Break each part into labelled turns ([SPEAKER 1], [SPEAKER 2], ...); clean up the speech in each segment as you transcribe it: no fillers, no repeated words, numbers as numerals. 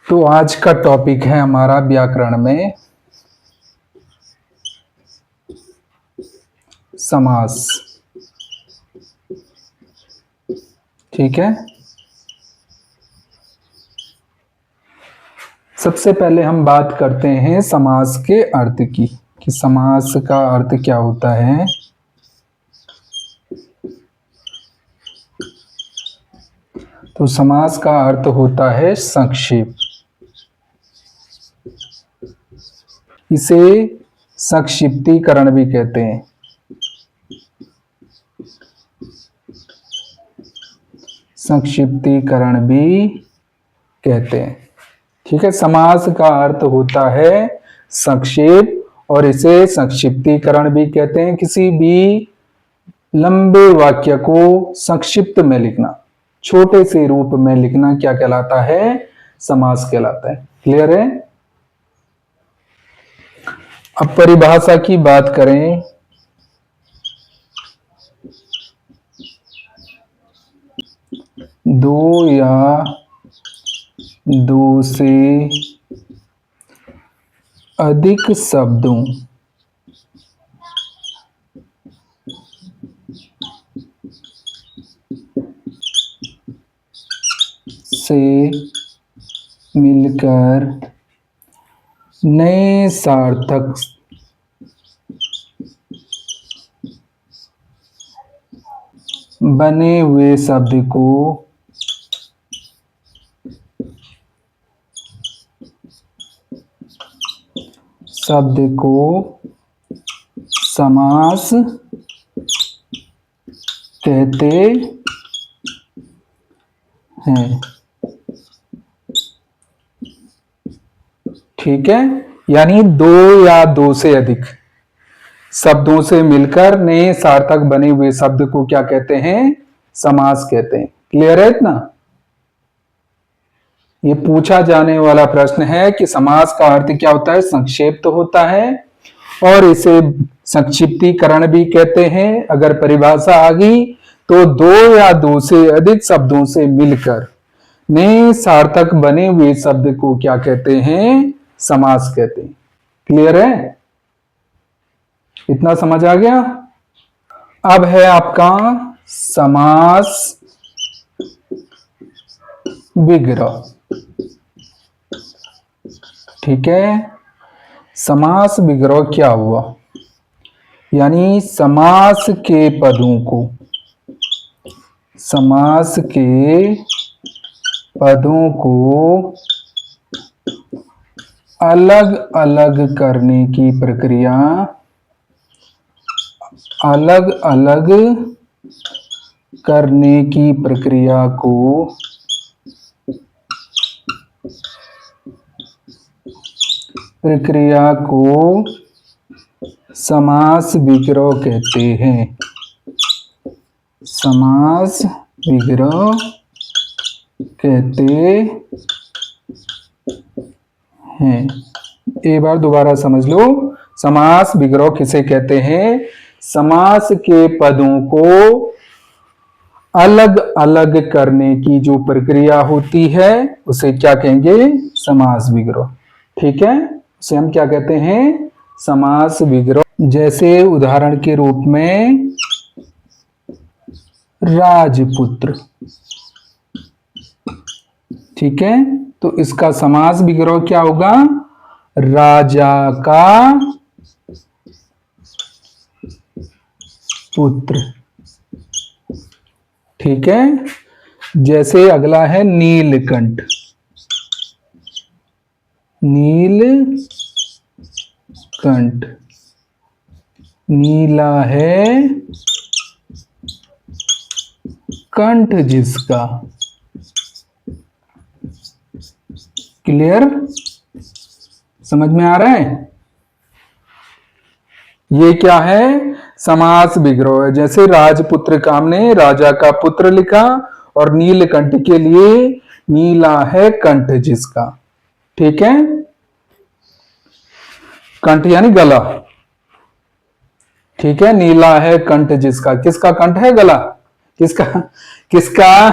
[SPEAKER 1] तो आज का टॉपिक है हमारा व्याकरण में समास। ठीक है, सबसे पहले हम बात करते हैं समास के अर्थ की कि समास का अर्थ क्या होता है। तो समास का अर्थ होता है संक्षेप। इसे संक्षिप्तीकरण भी कहते हैं। संक्षिप्तीकरण भी कहते हैं। ठीक है, समास का अर्थ होता है संक्षेप और इसे संक्षिप्तीकरण भी कहते हैं। किसी भी लंबे वाक्य को संक्षिप्त में लिखना, छोटे से रूप में लिखना क्या कहलाता है? समास कहलाता है। क्लियर है? अब परिभाषा की बात करें दो या दो से अधिक शब्दों से मिलकर नए सार्थक बने हुए शब्द को समास कहते हैं। ठीक है, यानी दो या दो से अधिक शब्दों से मिलकर नए सार्थक बने हुए शब्द को क्या कहते हैं? समास कहते हैं। क्लियर है इतना? ये पूछा जाने वाला प्रश्न है कि समास का अर्थ क्या होता है? संक्षेप तो होता है और इसे संक्षिप्तीकरण भी कहते हैं। अगर परिभाषा आ गई तो दो या दो से अधिक शब्दों से मिलकर नए सार्थक बने हुए शब्द को क्या कहते हैं? समास कहते हैं। क्लियर है? इतना समझ आ गया? अब है आपका समास विग्रह। ठीक है, समास विग्रह क्या हुआ? यानी समास के पदों को अलग अलग करने की प्रक्रिया, को समास विग्रह कहते हैं। समास विग्रह कहते हैं। एक बार दोबारा समझ लो, समास विग्रह किसे कहते हैं? समास के पदों को अलग अलग करने की जो प्रक्रिया होती है उसे क्या कहेंगे? समास विग्रह। ठीक है, उसे हम क्या कहते हैं? समास विग्रह। जैसे उदाहरण के रूप में राजपुत्र। ठीक है, तो इसका समास विग्रह क्या होगा? राजा का पुत्र। ठीक है, जैसे अगला है नीलकंठ। नीला है कंठ जिसका। क्लियर? समझ में आ रहा है? ये क्या है? समास विग्रह है। जैसे राजपुत्र का हमने राजा का पुत्र लिखा और नीलकंठ के लिए नीला है कंठ जिसका। ठीक है, कंठ यानी गला। ठीक है, नीला है कंठ जिसका। किसका कंठ है? गला। किसका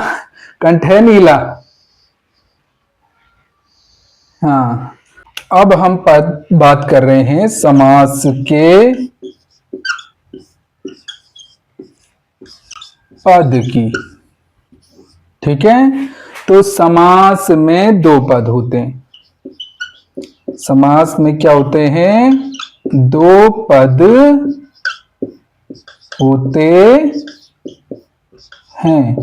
[SPEAKER 1] कंठ है? नीला। हाँ, अब हम बात कर रहे हैं समास के पद की। ठीक है, तो समास में दो पद होते हैं। समास में क्या होते हैं? दो पद होते हैं।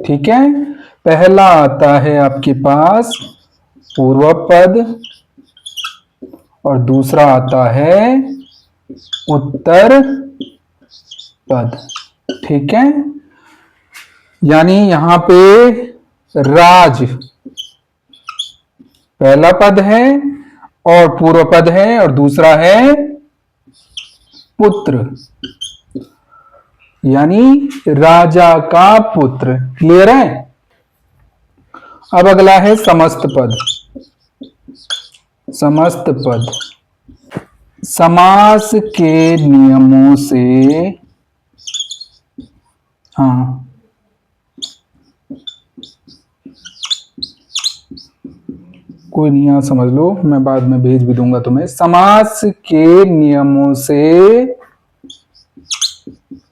[SPEAKER 1] ठीक है, पहला आता है आपके पास पूर्व पद और दूसरा आता है उत्तर पद। ठीक है, यानी यहां पे राज पहला पद है और पूर्व पद है और दूसरा है पुत्र, यानी राजा का पुत्र। क्लियर है? अब अगला है समस्त पद। समस्त पद समास के नियमों से, हाँ, कोई नहीं, यहां समझ लो, मैं बाद में भेज भी दूंगा तुम्हें। समास के नियमों से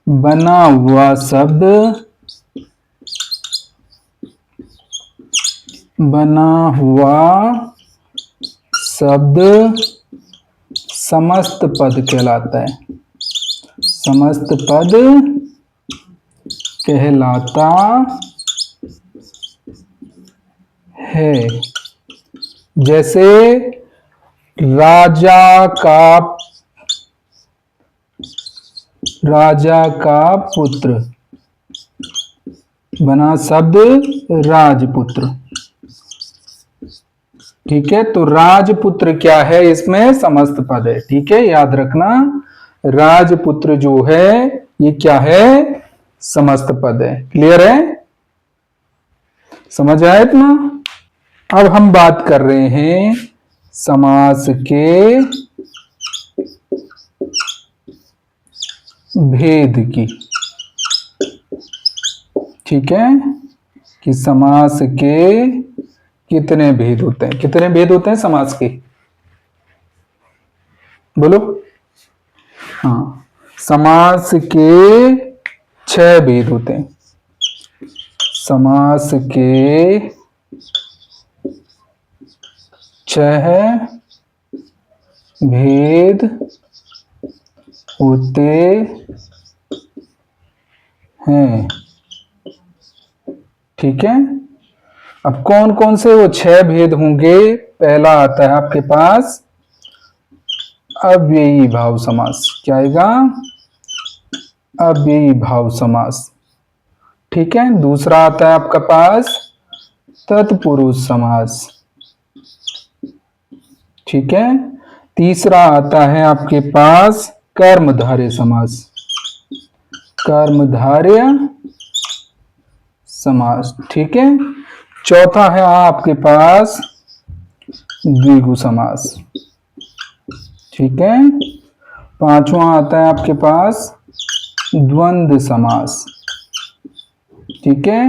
[SPEAKER 1] बना हुआ शब्द, बना हुआ शब्द समस्त पद कहलाता है। समस्त पद कहलाता है। जैसे राजा का पुत्र बना शब्द राजपुत्र। ठीक है, तो राजपुत्र क्या है? इसमें समस्त पद है। ठीक है, याद रखना, राजपुत्र जो है ये क्या है? समस्त पद है। क्लियर है? समझ आया इतना? अब हम बात कर रहे हैं समास के भेद की। ठीक है, कि समास के कितने भेद होते हैं? कितने भेद होते हैं समास के? बोलो। हाँ, समास के 6 भेद होते हैं। समास के 6 भेद होते हैं। ठीक है, अब कौन कौन से वो 6 भेद होंगे? पहला आता है आपके पास अव्ययी भाव समास। क्या आएगा? अव्ययी भाव समास। ठीक है, दूसरा आता है आपका पास तत्पुरुष समास। ठीक है, तीसरा आता है आपके पास कर्मधारय समास। कर्मधारय समास। ठीक है, चौथा है आपके पास द्विगु समास। ठीक है, पांचवा आता है आपके पास द्वंद्व समास। ठीक है,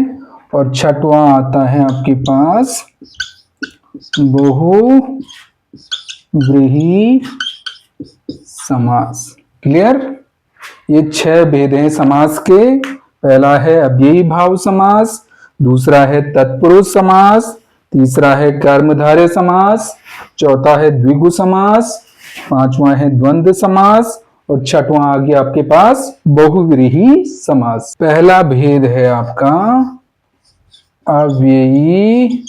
[SPEAKER 1] और छठवां आता है आपके पास बहुव्रीहि समास। क्लियर? ये 6 भेद हैं समास के। पहला है अव्ययी भाव समास, दूसरा है तत्पुरुष समास, तीसरा है कर्मधारय समास, चौथा है द्विगु समास, पांचवा है द्वंद्व समास और छठवां आ गया आपके पास बहुव्रीहि समास। पहला भेद है आपका अव्ययी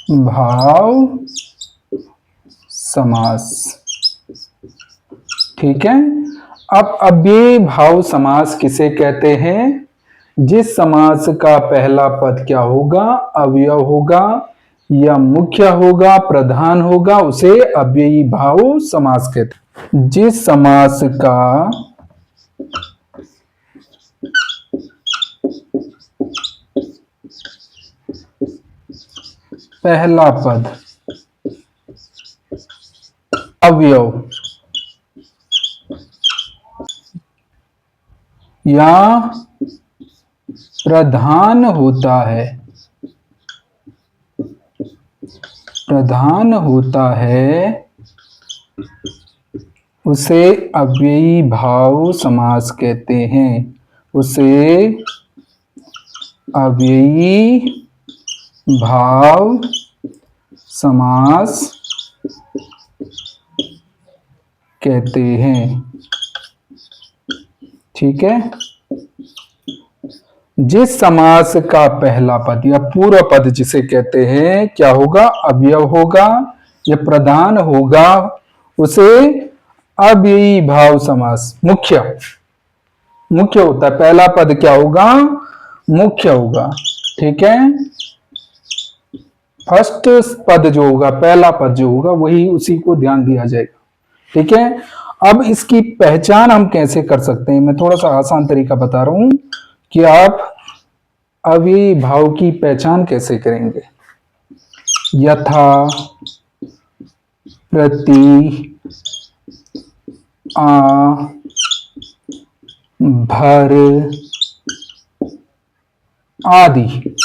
[SPEAKER 1] भाव समास। ठीक है, अब अव्ययी भाव समास किसे कहते हैं? जिस समास का पहला पद क्या होगा? अवयव होगा या मुख्य होगा, प्रधान होगा, उसे अव्ययी भाव समास कहते हैं। जिस समास का पहला पद अवयव या प्रधान होता है, प्रधान होता है उसे अव्ययी भाव समास कहते हैं। उसे अव्ययी भाव समास कहते हैं। ठीक है। जिस समास का पहला पद या पूर्व पद जिसे कहते हैं क्या होगा, अवयव होगा या प्रधान होगा, उसे अव्ययी भाव समास मुख्य होता है। पहला पद क्या होगा, मुख्य होगा। ठीक है। फर्स्ट पद जो होगा, पहला पद जो होगा, वही उसी को ध्यान दिया जाएगा। ठीक है। अब इसकी पहचान हम कैसे कर सकते हैं, मैं थोड़ा सा आसान तरीका बता रहा हूं कि आप अव्ययी भाव की पहचान कैसे करेंगे। यथा, प्रति, आ, भर आदि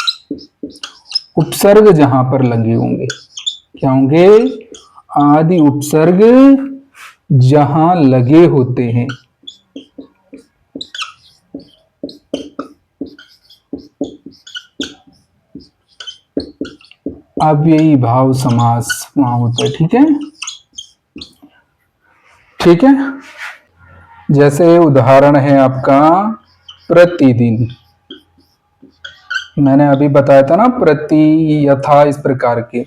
[SPEAKER 1] उपसर्ग जहां पर लगे होंगे, क्या होंगे, आदि उपसर्ग जहां लगे होते हैं, अव्ययी भाव समास वहां होता है। ठीक है। ठीक है। जैसे उदाहरण है आपका प्रतिदिन, मैंने अभी बताया था ना, प्रति, यथा, इस प्रकार के।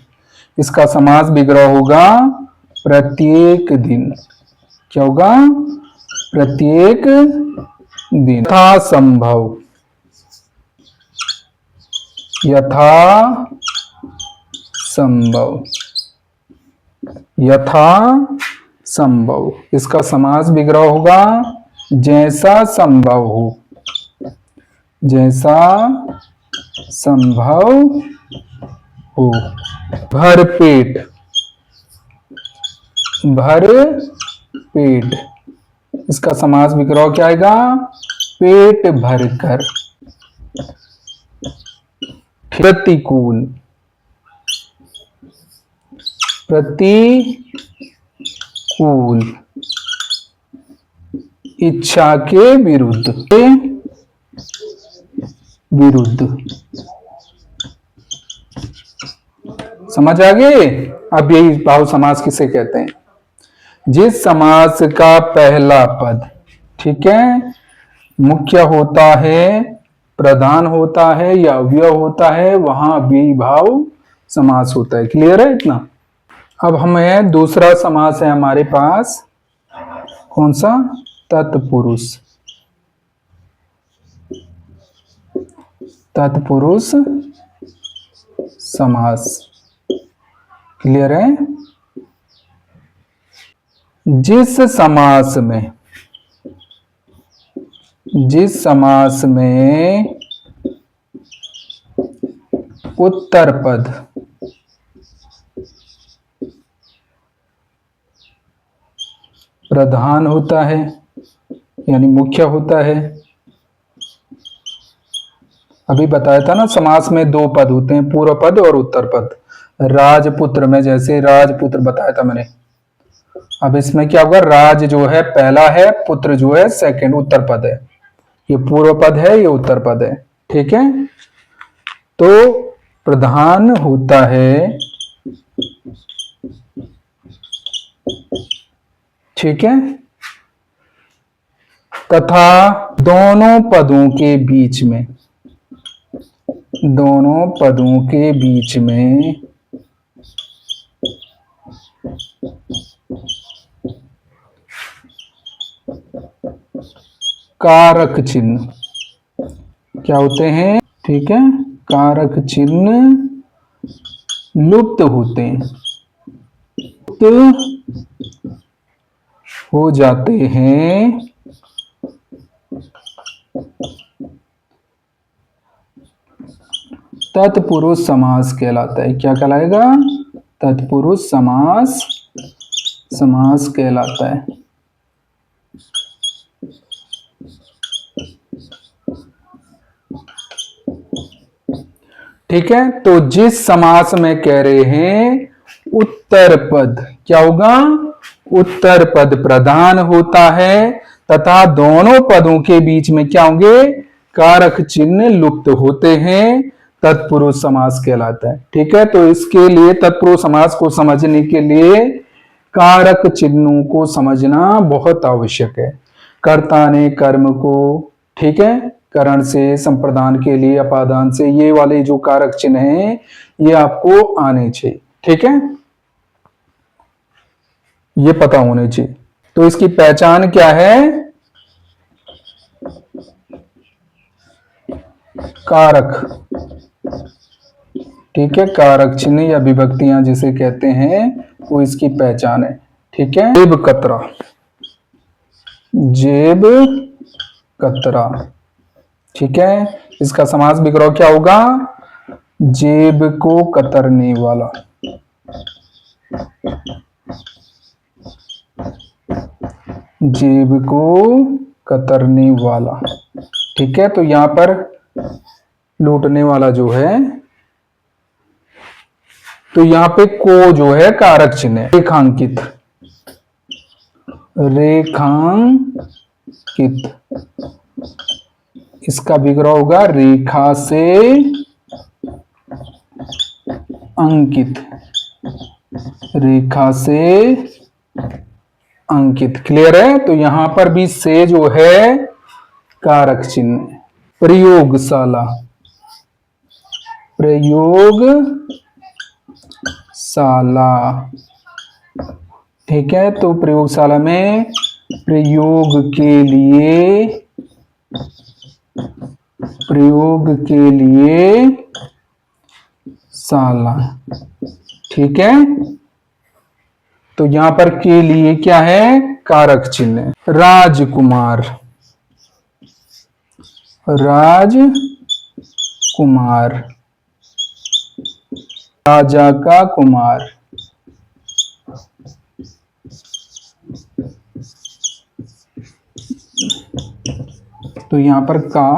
[SPEAKER 1] इसका समास विग्रह होगा प्रत्येक दिन। क्या होगा, प्रत्येक दिन। यथा संभव, यथा संभव, यथा संभव। इसका समास विग्रह होगा जैसा संभव हो, जैसा संभव हो। भर पेट, भर पेट, इसका समास विग्रह क्या आएगा, पेट भर कर। प्रतिकूल, प्रतिकूल, इच्छा के विरुद्ध, विरुद्ध। समझ आ गए। अब यही भाव समास किसे कहते हैं, जिस समास का पहला पद, ठीक है, मुख्य होता है, प्रधान होता है या अव्यय होता है, वहां अव्ययी भाव समास होता है। क्लियर है इतना। अब हमें दूसरा समास है हमारे पास, कौन सा, तत्पुरुष। तत्पुरुष समास। क्लियर है। जिस समास में, जिस समास में उत्तर पद प्रधान होता है यानी मुख्य होता है। अभी बताया था ना, समास में दो पद होते हैं, पूर्व पद और उत्तर पद। राजपुत्र में जैसे राजपुत्र बताया था मैंने, अब इसमें क्या होगा, राज जो है पहला है, पुत्र जो है सेकंड, उत्तर पद है। ये पूर्व पद है, ये उत्तर पद है। ठीक है। तो प्रधान होता है, ठीक है, तथा दोनों पदों के बीच में, दोनों पदों के बीच में कारक चिन्ह, क्या होते हैं, ठीक है, कारक चिन्ह लुप्त होते हैं, लुप्त हो जाते हैं। तत्पुरुष समास कहलाता है। क्या कहलाएगा, तत्पुरुष समास, समास कहलाता है। ठीक है, तो जिस समास में कह रहे हैं उत्तर पद क्या होगा, उत्तर पद प्रधान होता है तथा दोनों पदों के बीच में क्या होंगे, कारक चिन्ह लुप्त होते हैं, तत्पुरुष समास कहलाता है। ठीक है, तो इसके लिए तत्पुरुष समास को समझने के लिए कारक चिन्हों को समझना बहुत आवश्यक है। कर्ता ने कर्म को, ठीक है, करण से, संप्रदान के लिए अपादान से, ये वाले जो कारक चिन्ह हैं ये आपको आने चाहिए। ठीक है, ये पता होने चाहिए। तो इसकी पहचान क्या है, कारक। ठीक है, कारक चिन्ह या विभक्तियां जिसे कहते हैं वो इसकी पहचान है। ठीक है, जेब कतरा, जेब कतरा। ठीक है, इसका समास विग्रह क्या होगा, जेब को कतरने वाला। जेब को कतरने वाला। ठीक है, तो यहां पर लूटने वाला जो है, तो यहां पे को जो है कारक चिन्ह है। रेखांकित, रेखांकित, इसका विग्रह होगा रेखा से अंकित, रेखा से अंकित। क्लियर है, तो यहां पर भी से जो है कारक चिन्ह। प्रयोगशाला, प्रयोगशाला। ठीक है, तो प्रयोगशाला में प्रयोग के लिए, प्रयोग के लिए शाला। ठीक है, तो यहां पर के लिए क्या है, कारक चिन्ह। राजकुमार, राजकुमार, राजा का कुमार। तो यहां पर का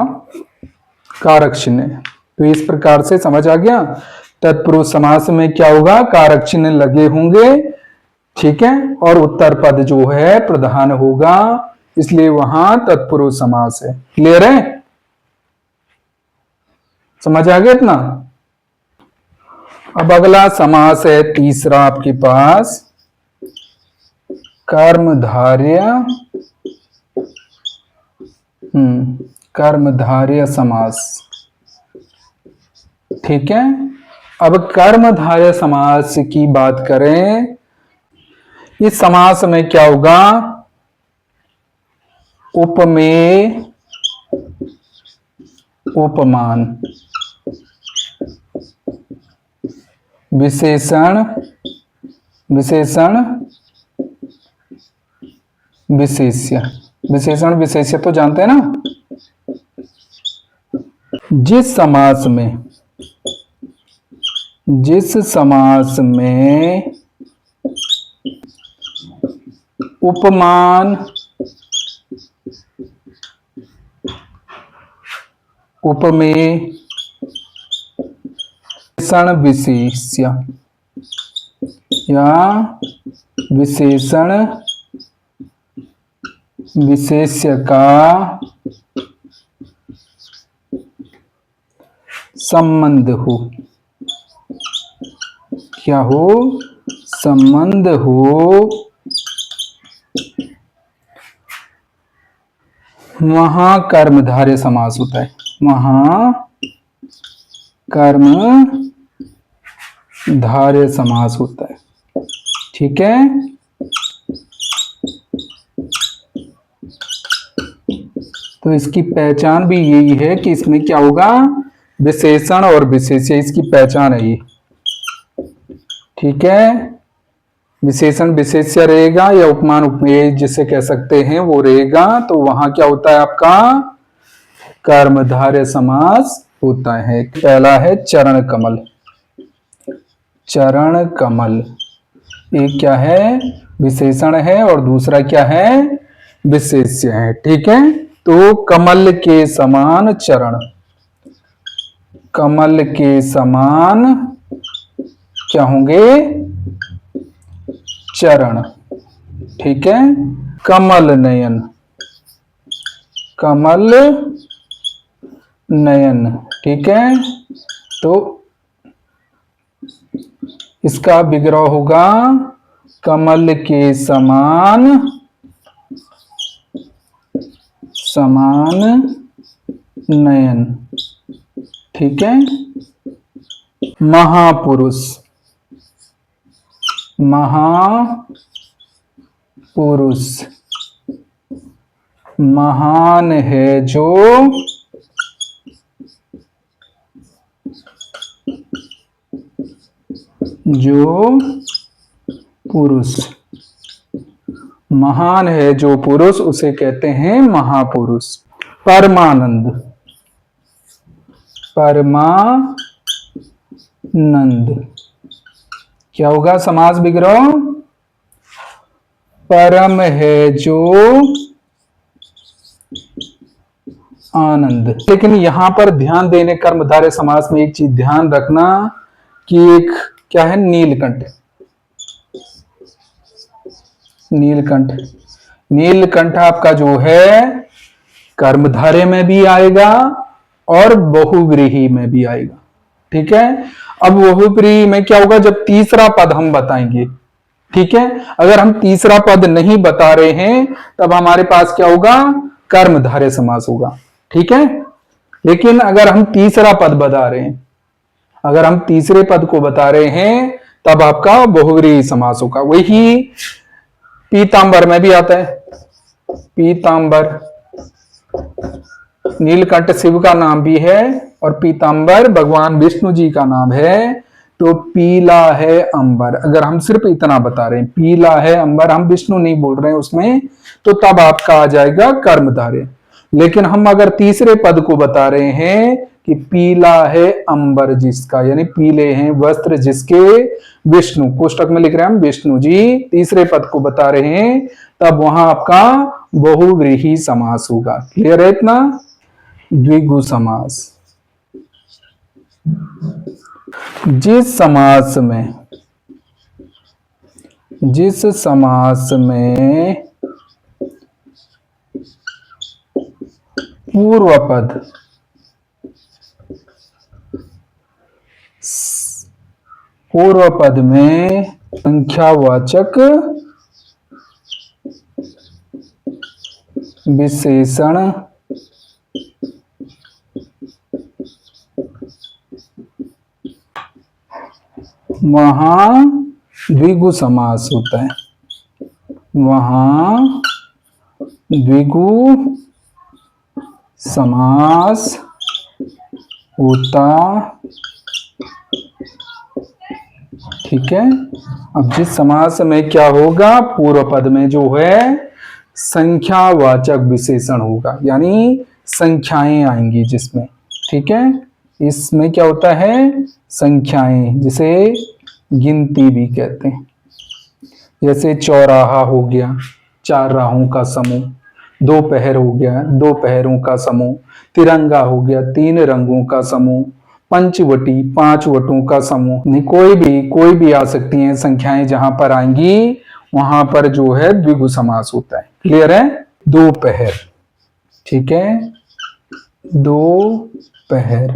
[SPEAKER 1] कारक चिन्ह है। तो इस प्रकार से समझ आ गया, तत्पुरुष समास में क्या होगा, कारक चिन्ह लगे होंगे। ठीक है, और उत्तर पद जो है प्रधान होगा, इसलिए वहां तत्पुरुष समास है। क्लियर है, समझ आ गया इतना। अब अगला समास है तीसरा आपके पास, कर्मधारय, कर्मधारय समास। ठीक है, अब कर्मधारय समास की बात करें, इस समास में क्या होगा, उपमेय, उपमान, विशेषण, विशेषण विशेष्य। विशेषण विशेष्य तो जानते हैं ना। जिस समास में, जिस समास में उपमान, उपमेय, विशेषण विशेष्य या विशेषण विशेष्य का संबंध हो, क्या हो, संबंध हो, वहां कर्मधारय समास होता है। वहां कर्मधारय समास होता है। ठीक है, तो इसकी पहचान भी यही है कि इसमें क्या होगा, विशेषण और विशेष्य, इसकी पहचान है ये। ठीक है, विशेषण विशेष्य रहेगा या उपमान उपमेय जिसे कह सकते हैं वो रहेगा, तो वहां क्या होता है आपका कर्मधारय समास होता है। पहला है चरण कमल, चरण कमल, एक क्या है, विशेषण है और दूसरा क्या है, विशेष्य है। ठीक है, तो कमल के समान चरण, कमल के समान क्या होंगे? चरण। ठीक है, कमल नयन, कमल नयन। ठीक है, तो इसका विग्रह होगा कमल के समान, समान नयन। ठीक है, महापुरुष, महापुरुष, महान है जो पुरुष, महान है जो पुरुष उसे कहते हैं महापुरुष। परमानंद, परमानंद, क्या होगा समास विग्रह? परम है जो आनंद। लेकिन यहां पर ध्यान देने, कर्मधारय समास में एक चीज ध्यान रखना कि एक क्या है? नीलकंठ। नीलकंठ, नीलकंठ आपका जो है कर्मधारय में भी आएगा और बहुव्रीहि में भी आएगा। ठीक है, अब बहुव्रीहि में क्या होगा? जब तीसरा पद हम बताएंगे। ठीक है, अगर हम तीसरा पद नहीं बता रहे हैं तब हमारे पास क्या होगा? कर्मधारय समास होगा। ठीक है, लेकिन अगर हम तीसरा पद बता रहे हैं, अगर हम तीसरे पद को बता रहे हैं तब आपका बहुव्रीहि समास होगा। वही पीतांबर में भी आता है। पीतांबर, नीलकंठ शिव का नाम भी है और पीतांबर भगवान विष्णु जी का नाम है। तो पीला है अंबर, अगर हम सिर्फ इतना बता रहे हैं पीला है अंबर, हम विष्णु नहीं बोल रहे हैं उसमें, तो तब आपका आ जाएगा कर्मधारय। लेकिन हम अगर तीसरे पद को बता रहे हैं कि पीला है अंबर जिसका, यानी पीले हैं वस्त्र जिसके, विष्णु, कोष्टक में लिख रहे हैं हम विष्णु जी, तीसरे पद को बता रहे हैं, तब वहां आपका बहुव्रीहि समास होगा। क्लियर है इतना? द्विगु समास, जिस समास में पूर्व पद में संख्यावाचक विशेषण वहां द्विगु समास होता है, वहां द्विगु समास होता। ठीक है, अब जिस समास में क्या होगा? पूर्व पद में जो है संख्यावाचक विशेषण होगा, यानी संख्याएं आएंगी जिसमें। ठीक है, इसमें क्या होता है? संख्याएं, जिसे गिनती भी कहते हैं। जैसे चौराहा हो गया, 4 राहों का समूह। दोपहर हो गया, 2 पहरों का समूह। तिरंगा हो गया, 3 रंगों का समूह। पंचवटी, 5 वटों का समूह। नहीं, कोई भी आ सकती हैं संख्याएं, जहां पर आएंगी वहां पर जो है द्विगु समास होता है। क्लियर है? दोपहर, ठीक है, 2 पहर,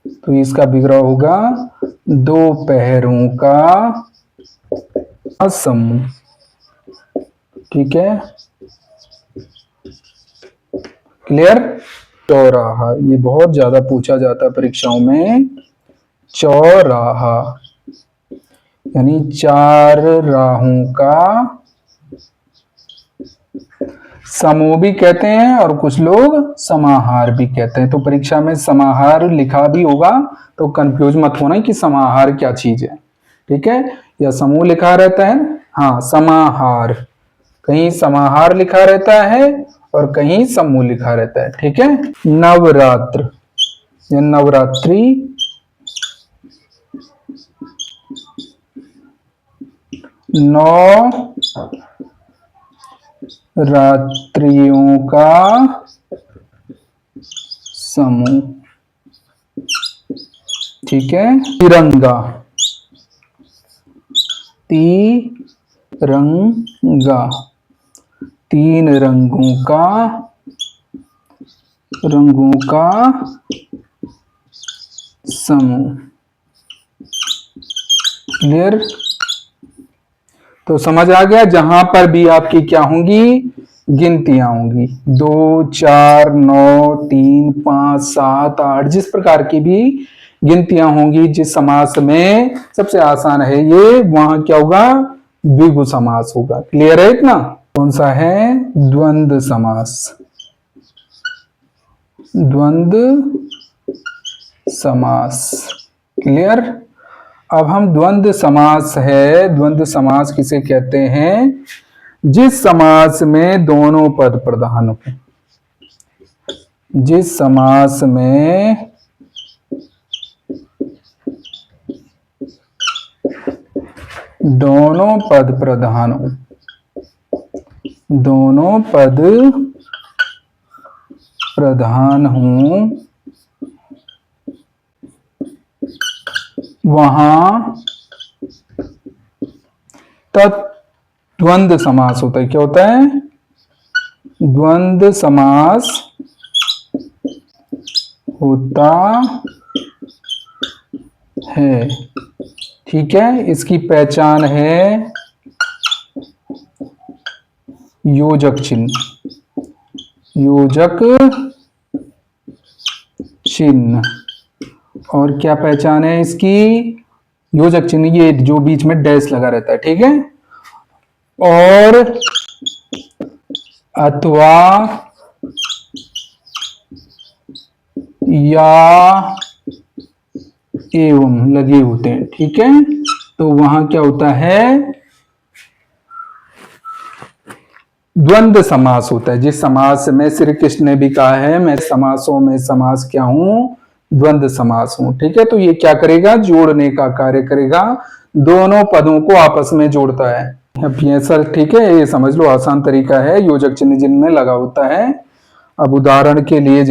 [SPEAKER 1] तो इसका विग्रह होगा 2 पहरों का समूह। ठीक है, क्लियर? चौराहा, ये बहुत ज्यादा पूछा जाता है परीक्षाओं में। चौराहा यानी 4 राहों का समूह भी कहते हैं और कुछ लोग समाहार भी कहते हैं। तो परीक्षा में समाहार लिखा भी होगा, तो कंफ्यूज मत होना कि समाहार क्या चीज है। ठीक है, या समूह लिखा रहता है, हाँ समाहार, कहीं समाहार लिखा रहता है और कहीं समूह लिखा रहता है। ठीक है, नवरात्र या नवरात्रि, 9 रात्रियों का समूह। ठीक है। तिरंगा, तिरंगा, तीन रंगों का समूह। क्लियर? तो समझ आ गया। जहां पर भी आपकी क्या होंगी, गिनतियां होंगी, 2 4 9 3 5 7 8, जिस प्रकार की भी गिनतियां होंगी, जिस समास में सबसे आसान है ये, वहां क्या होगा, द्विगु समास होगा। क्लियर है इतना? कौन सा है? द्वंद्व समास। द्वंद्व समास। क्लियर? अब हम द्वंद्व समास है, द्वंद्व समास किसे कहते हैं? जिस समास में दोनों पद प्रधान हो, जिस समास में दोनों पद प्रधान हो, दोनों पद प्रधान हो, वहां द्वंद्व समास होता है। क्या होता है? द्वंद्व समास होता है। ठीक है। इसकी पहचान है योजक चिन्ह, योजक चिन्ह। और क्या पहचान है इसकी? योजक चिन्ह, ये जो बीच में डैश लगा रहता है। ठीक है। और अथवा या एवं लगे होते हैं। ठीक है। तो वहां क्या होता है? द्वंद्व समास होता है। जिस समास में श्री कृष्ण ने भी कहा है, मैं समासों में समास क्या हूं? द्वंद्व समास हूं। ठीक है। तो ये क्या करेगा? जोड़ने का कार्य करेगा, दोनों पदों को आपस में जोड़ता है। अब ये सर ठीक है, ये समझ लो आसान तरीका है, योजक चिन्ह जिनमें लगा होता है। अब उदाहरण के लिए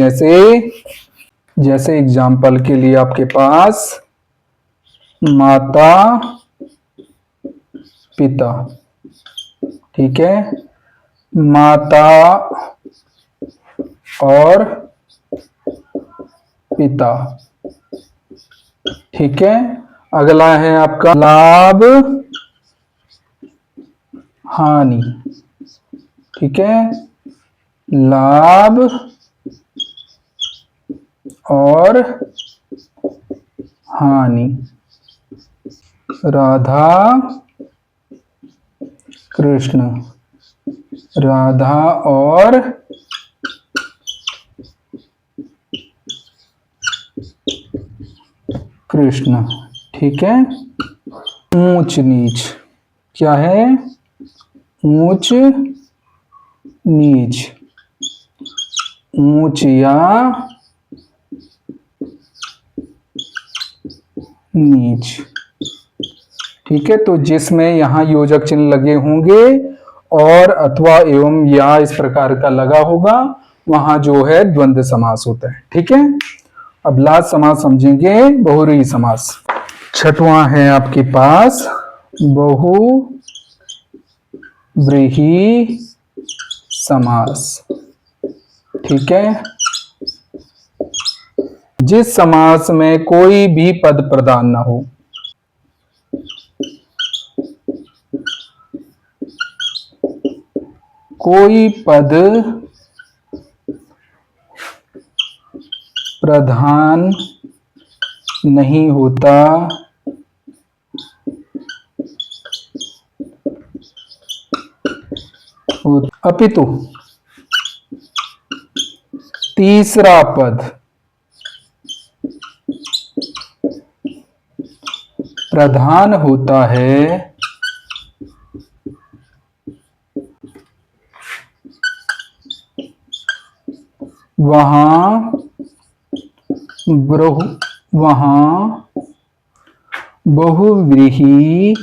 [SPEAKER 1] जैसे एग्जाम्पल के लिए आपके पास माता पिता। ठीक है। माता और पिता। ठीक है। अगला है आपका लाभ हानि। ठीक है। लाभ और हानि। राधा कृष्ण, राधा और कृष्ण। ठीक है। ऊंच नीच। क्या है? ऊंच नीच, ऊंच या नीच। ठीक है। तो जिसमें यहां योजक चिन्ह लगे होंगे और अथवा एवं या इस प्रकार का लगा होगा, वहां जो है द्वंद्व समास होता है। ठीक है। अब लास्ट समास समझेंगे, बहुव्रीहि समास। छठवां है आपके पास बहुव्रीहि समास। ठीक है। जिस समास में कोई भी पद प्रधान ना हो, कोई पद प्रधान नहीं होता, अपितु तीसरा पद प्रधान होता है, वहां बहुव्रीहि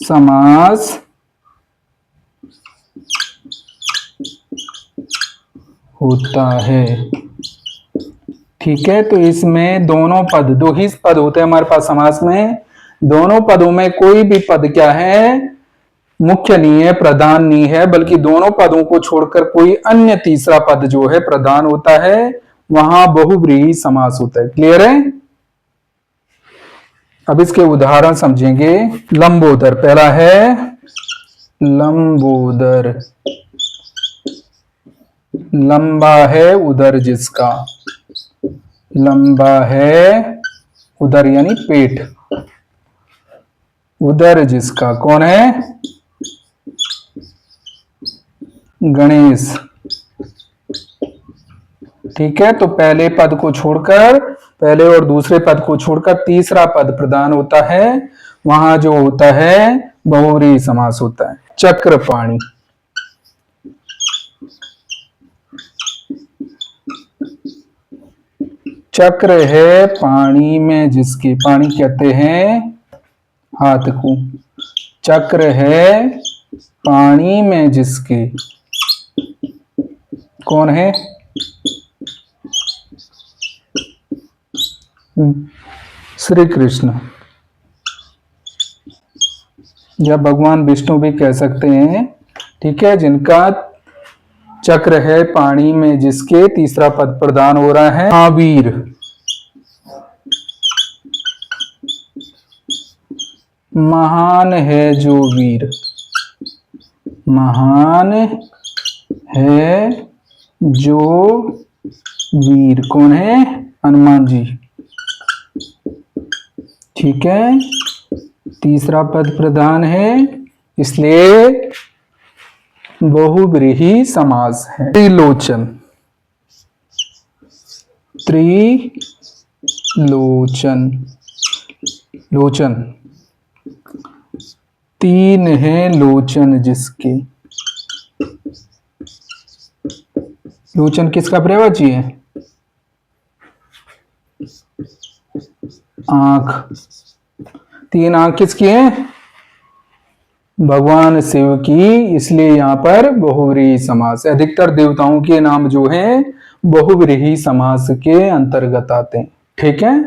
[SPEAKER 1] समास होता है। ठीक है, तो इसमें दोनों पद, दो ही पद होते हैं हमारे पास समास में। दोनों पदों में कोई भी पद क्या है, मुख्य नहीं है, प्रधान नहीं है, बल्कि दोनों पदों को छोड़कर कोई अन्य तीसरा पद जो है प्रधान होता है, वहां बहुव्रीहि समास होता है। क्लियर है? अब इसके उदाहरण समझेंगे। लंबोदर, पहला है लंबोदर, लंबा है उदर जिसका, लंबा है उदर यानी पेट, उदर जिसका कौन है, गणेश। ठीक है, तो पहले पद को छोड़कर, पहले और दूसरे पद को छोड़कर तीसरा पद प्रधान होता है, वहां जो होता है बहुव्रीहि समास होता है। चक्रपाणी, चक्र है पानी में जिसके, पानी कहते हैं हाथ को, चक्र है पानी में जिसके, कौन है, श्री कृष्ण, या भगवान विष्णु भी कह सकते हैं। ठीक है, जिनका चक्र है पानी में जिसके, तीसरा पद प्रदान हो रहा है। महावीर, महान है जो वीर, महान है जो वीर, कौन है, हनुमान जी। ठीक है, तीसरा पद प्रधान है, इसलिए बहुव्रीहि समास है। त्रिलोचन, त्रिलोचन, लोचन, तीन है लोचन जिसके, लोचन किसका पर्यायवाची है, आंख, तीन आंख किसकी है, भगवान शिव की, इसलिए यहां पर बहुव्रीहि समास है। अधिकतर देवताओं के नाम जो हैं बहुव्रीहि समास के अंतर्गत आते हैं। ठीक है,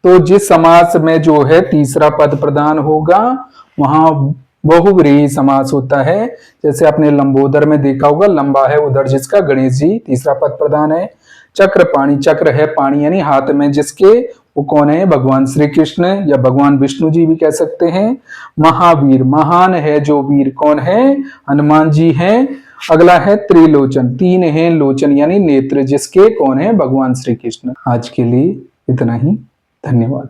[SPEAKER 1] तो जिस समास में जो है तीसरा पद प्रधान होगा, वहां बहुव्रीहि समास होता है। जैसे आपने लंबोदर में देखा होगा, लंबा है उधर जिसका, गणेश जी, तीसरा पद प्रधान है। चक्रपाणी, चक्र है पानी यानी हाथ में जिसके, वो कौन है, भगवान श्री कृष्ण या भगवान विष्णु जी भी कह सकते हैं। महावीर, महान है जो वीर, कौन है, हनुमान जी हैं। अगला है त्रिलोचन, तीन है लोचन यानी नेत्र जिसके, कौन है, भगवान श्री कृष्ण। आज के लिए इतना ही, धन्यवाद।